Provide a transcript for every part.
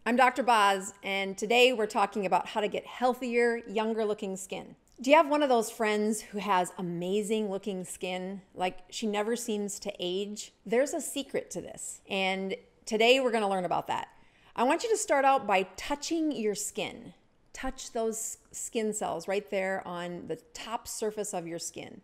I'm Dr. Boz, and today we're talking about how to get healthier, younger looking skin. Do you have one of those friends who has amazing looking skin, like she never seems to age? There's a secret to this, and today we're going to learn about that. I want you to start out by touching your skin. Touch those skin cells right there on the top surface of your skin.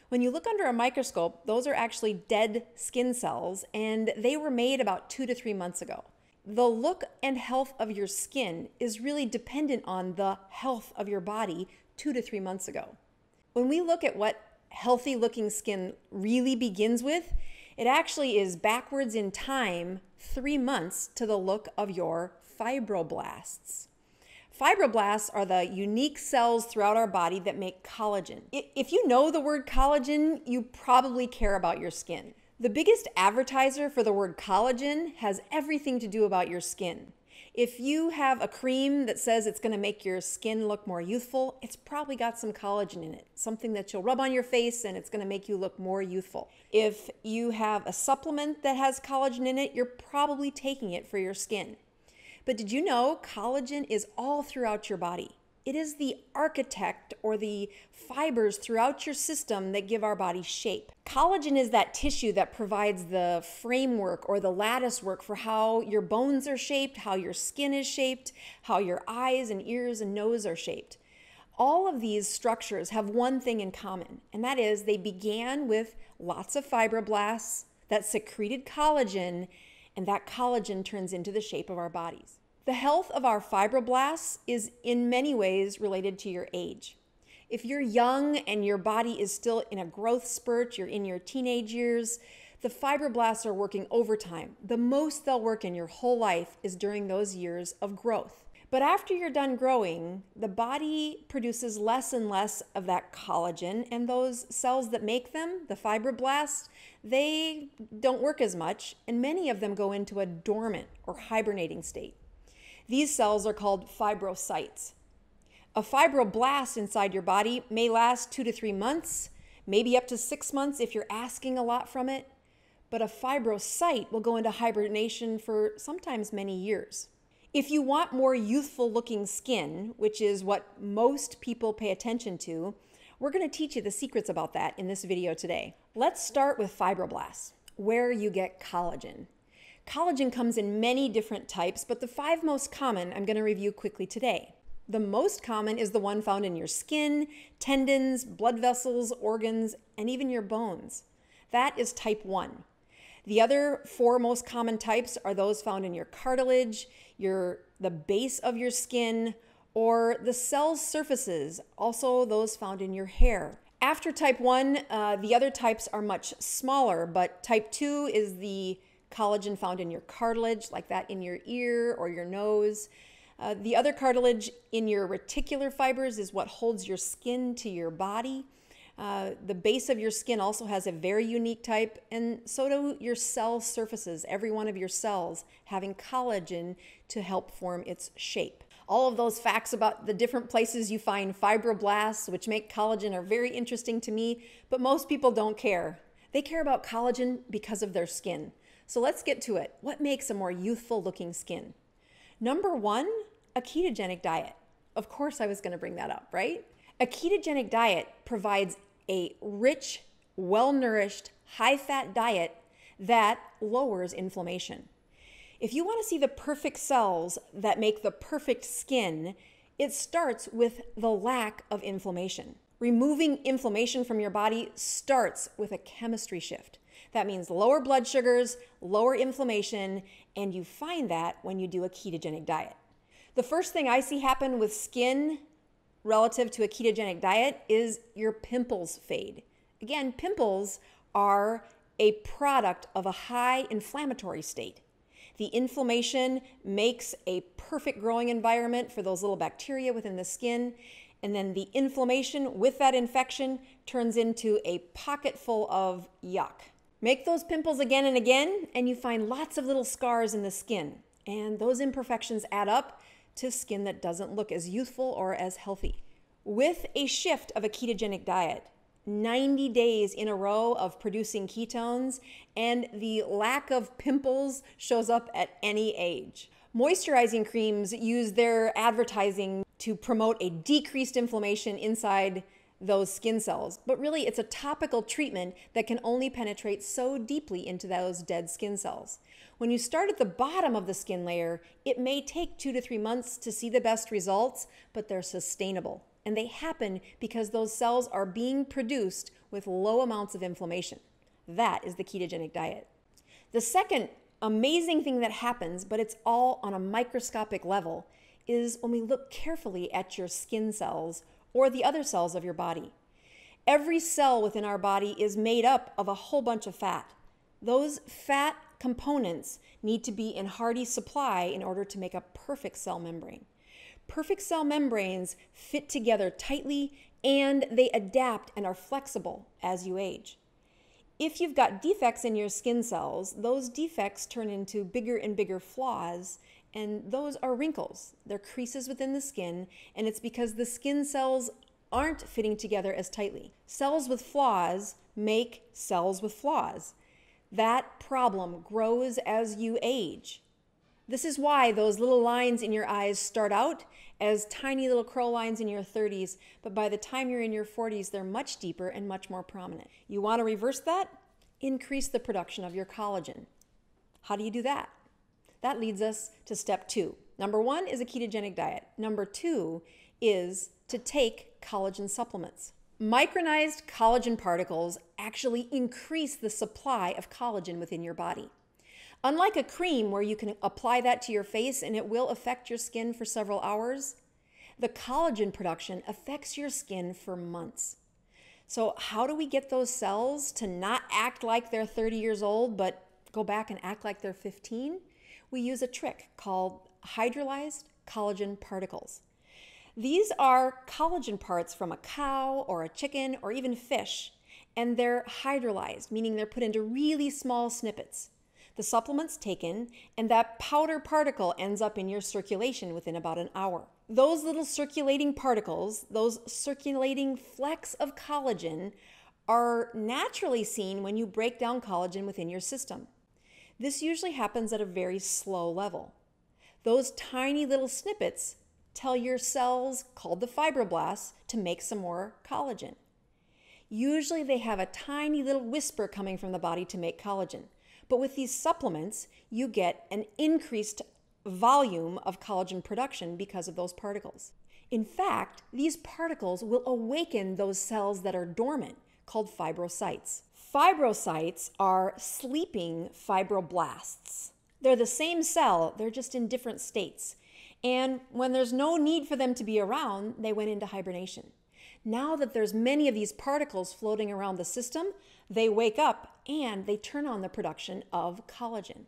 When you look under a microscope, those are actually dead skin cells, and they were made about 2 to 3 months ago. The look and health of your skin is really dependent on the health of your body 2 to 3 months ago. When we look at what healthy looking skin really begins with, it actually is backwards in time 3 months to the look of your fibroblasts. Fibroblasts are the unique cells throughout our body that make collagen. If you know the word collagen, you probably care about your skin. The biggest advertiser for the word collagen has everything to do about your skin. If you have a cream that says it's going to make your skin look more youthful, it's probably got some collagen in it, something that you'll rub on your face and it's going to make you look more youthful. If you have a supplement that has collagen in it, you're probably taking it for your skin. But did you know collagen is all throughout your body? It is the architect or the fibers throughout your system that give our body shape. Collagen is that tissue that provides the framework or the lattice work for how your bones are shaped, how your skin is shaped, how your eyes and ears and nose are shaped. All of these structures have one thing in common, and that is they began with lots of fibroblasts that secreted collagen, and that collagen turns into the shape of our bodies. The health of our fibroblasts is in many ways related to your age. If you're young and your body is still in a growth spurt, you're in your teenage years, the fibroblasts are working overtime. The most they'll work in your whole life is during those years of growth. But after you're done growing, the body produces less and less of that collagen, and those cells that make them, the fibroblasts, they don't work as much, and many of them go into a dormant or hibernating state. These cells are called fibrocytes. A fibroblast inside your body may last 2 to 3 months, maybe up to 6 months if you're asking a lot from it, but a fibrocyte will go into hibernation for sometimes many years. If you want more youthful looking skin, which is what most people pay attention to, we're going to teach you the secrets about that in this video today. Let's start with fibroblasts, where you get collagen. Collagen comes in many different types, but the 5 most common I'm going to review quickly today. The most common is the one found in your skin, tendons, blood vessels, organs, and even your bones. That is type 1. The other 4 most common types are those found in your cartilage, the base of your skin, or the cell surfaces, also those found in your hair. After type 1, the other types are much smaller, but type 2 is the collagen found in your cartilage, like that in your ear or your nose. The other cartilage in your reticular fibers is what holds your skin to your body. The base of your skin also has a very unique type, and so do your cell surfaces, every one of your cells having collagen to help form its shape. All of those facts about the different places you find fibroblasts, which make collagen, are very interesting to me, but most people don't care. They care about collagen because of their skin. So let's get to it. What makes a more youthful looking skin? Number 1, a ketogenic diet. Of course I was going to bring that up, right? A ketogenic diet provides a rich, well-nourished, high-fat diet that lowers inflammation. If you want to see the perfect cells that make the perfect skin, it starts with the lack of inflammation. Removing inflammation from your body starts with a chemistry shift. That means lower blood sugars, lower inflammation, and you find that when you do a ketogenic diet. The first thing I see happen with skin relative to a ketogenic diet is your pimples fade. Again, pimples are a product of a high inflammatory state. The inflammation makes a perfect growing environment for those little bacteria within the skin, and then the inflammation with that infection turns into a pocket full of yuck. Make those pimples again and again, and you find lots of little scars in the skin. And those imperfections add up to skin that doesn't look as youthful or as healthy. With a shift of a ketogenic diet, 90 days in a row of producing ketones, and the lack of pimples shows up at any age. Moisturizing creams use their advertising to promote a decreased inflammation inside those skin cells, but really it's a topical treatment that can only penetrate so deeply into those dead skin cells. When you start at the bottom of the skin layer, it may take 2 to 3 months to see the best results, but they're sustainable. And they happen because those cells are being produced with low amounts of inflammation. That is the ketogenic diet. The second amazing thing that happens, but it's all on a microscopic level, is when we look carefully at your skin cells or the other cells of your body. Every cell within our body is made up of a whole bunch of fat. Those fat components need to be in hearty supply in order to make a perfect cell membrane. Perfect cell membranes fit together tightly and they adapt and are flexible as you age. If you've got defects in your skin cells, those defects turn into bigger and bigger flaws, and those are wrinkles. They're creases within the skin, and it's because the skin cells aren't fitting together as tightly. Cells with flaws make cells with flaws. That problem grows as you age. This is why those little lines in your eyes start out as tiny little curl lines in your 30s, but by the time you're in your 40s, they're much deeper and much more prominent. You want to reverse that? Increase the production of your collagen. How do you do that? That leads us to step 2. Number 1 is a ketogenic diet. Number 2 is to take collagen supplements. Micronized collagen particles actually increase the supply of collagen within your body. Unlike a cream where you can apply that to your face and it will affect your skin for several hours, the collagen production affects your skin for months. So how do we get those cells to not act like they're 30 years old but go back and act like they're 15? We use a trick called hydrolyzed collagen particles. These are collagen parts from a cow or a chicken or even fish, and they're hydrolyzed, meaning they're put into really small snippets. The supplement's taken, and that powder particle ends up in your circulation within about an hour. Those little circulating particles, those circulating flecks of collagen, are naturally seen when you break down collagen within your system. This usually happens at a very slow level. Those tiny little snippets tell your cells, called the fibroblasts, to make some more collagen. Usually they have a tiny little whisper coming from the body to make collagen. But with these supplements, you get an increased volume of collagen production because of those particles. In fact, these particles will awaken those cells that are dormant, called fibrocytes. Fibrocytes are sleeping fibroblasts. They're the same cell, they're just in different states. And when there's no need for them to be around, they went into hibernation. Now that there's many of these particles floating around the system, they wake up and they turn on the production of collagen.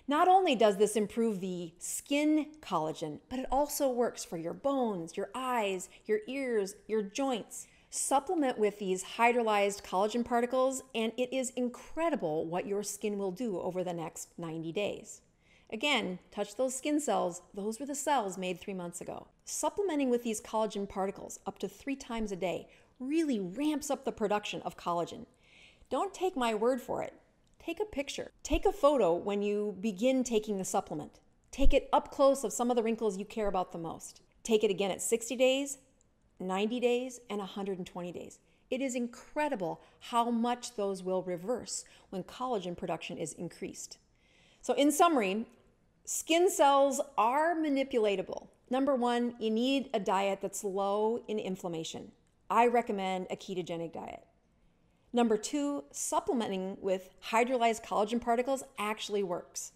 Not only does this improve the skin collagen, but it also works for your bones, your eyes, your ears, your joints. Supplement with these hydrolyzed collagen particles, and it is incredible what your skin will do over the next 90 days. Again, touch those skin cells. Those were the cells made 3 months ago. Supplementing with these collagen particles up to 3 times a day really ramps up the production of collagen. Don't take my word for it. Take a picture. Take a photo when you begin taking the supplement. Take it up close of some of the wrinkles you care about the most. Take it again at 60 days, 90 days, and 120 days. It is incredible how much those will reverse when collagen production is increased. So in summary, skin cells are manipulatable. Number 1, you need a diet that's low in inflammation. I recommend a ketogenic diet. Number 2, supplementing with hydrolyzed collagen particles actually works.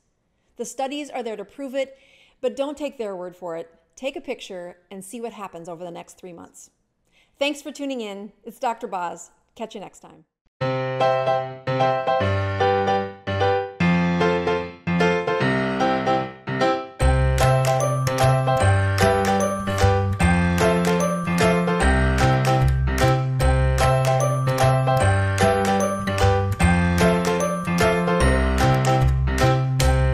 The studies are there to prove it, but don't take their word for it. Take a picture and see what happens over the next 3 months. Thanks for tuning in. It's Dr. Boz. Catch you next time.